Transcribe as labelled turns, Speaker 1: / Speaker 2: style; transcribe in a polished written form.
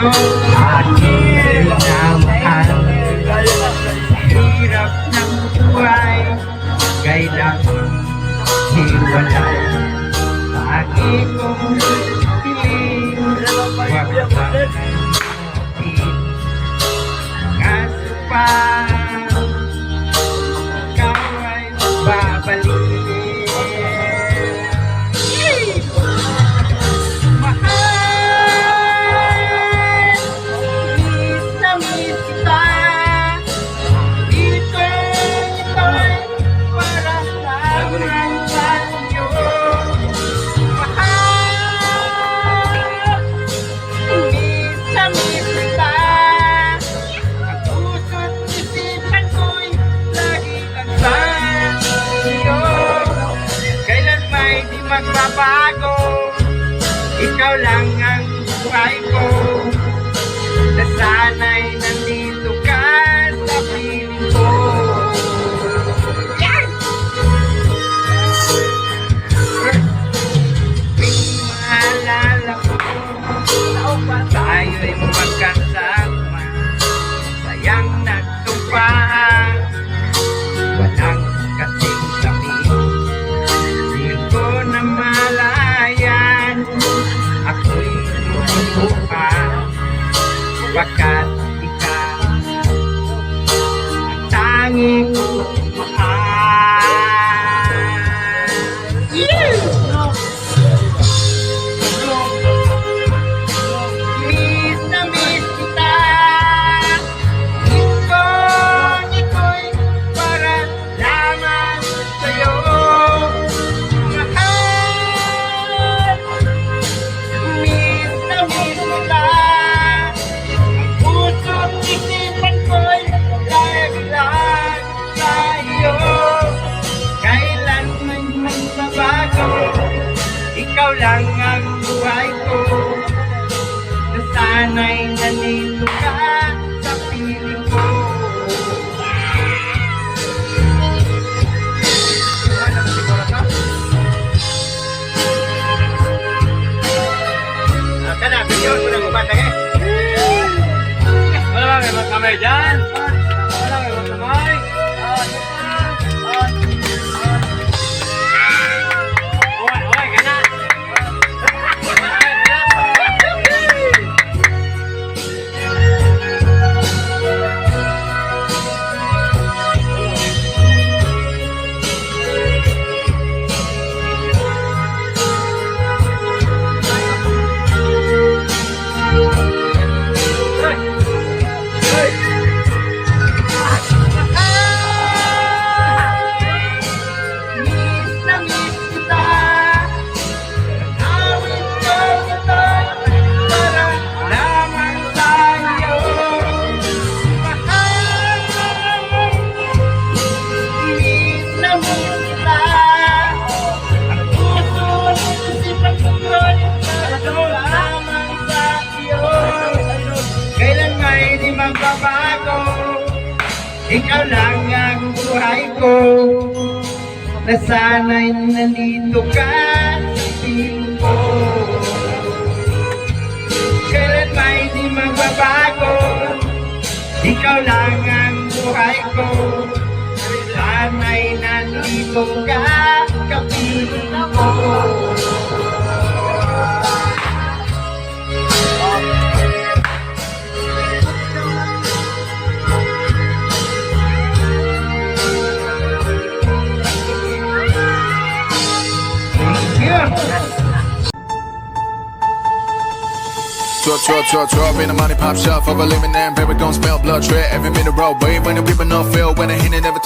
Speaker 1: sa'yo, aking minamahal. Hirap ng buhay, kailang hiwalay. Lagi kong piling, wag kang kaso pa, ikaw ay babalik. Magbabago, ikaw lang ang buhay ko. Nasana'y nandito ka sa piling ko. Yan! Maalala ko, tayo'y magkasama, sayang nagtumpahan, walang kasing tamis. Malayan, ako'y lumuha, wakat ikaw ang tanging mahal. Miss na miss kita, iko'y para lamang sa'yo. Ikaw lang ang buhay ko. Nasana'y nandito ka sa piling ko. Kana, video mo nang ubanda eh. Wala may magkamay dyan. Wala may magkamay. Ikaw lang ang buhay ko. Nasana'y nandito ka sa piling ko. Kailan may di magbabago. Ikaw lang ang buhay ko. Nasana'y nandito ka sa piling ko.
Speaker 2: Drop in the money pop shop for a living and baby don't smell blood tread every minute road wave when the people not feel when the hit it never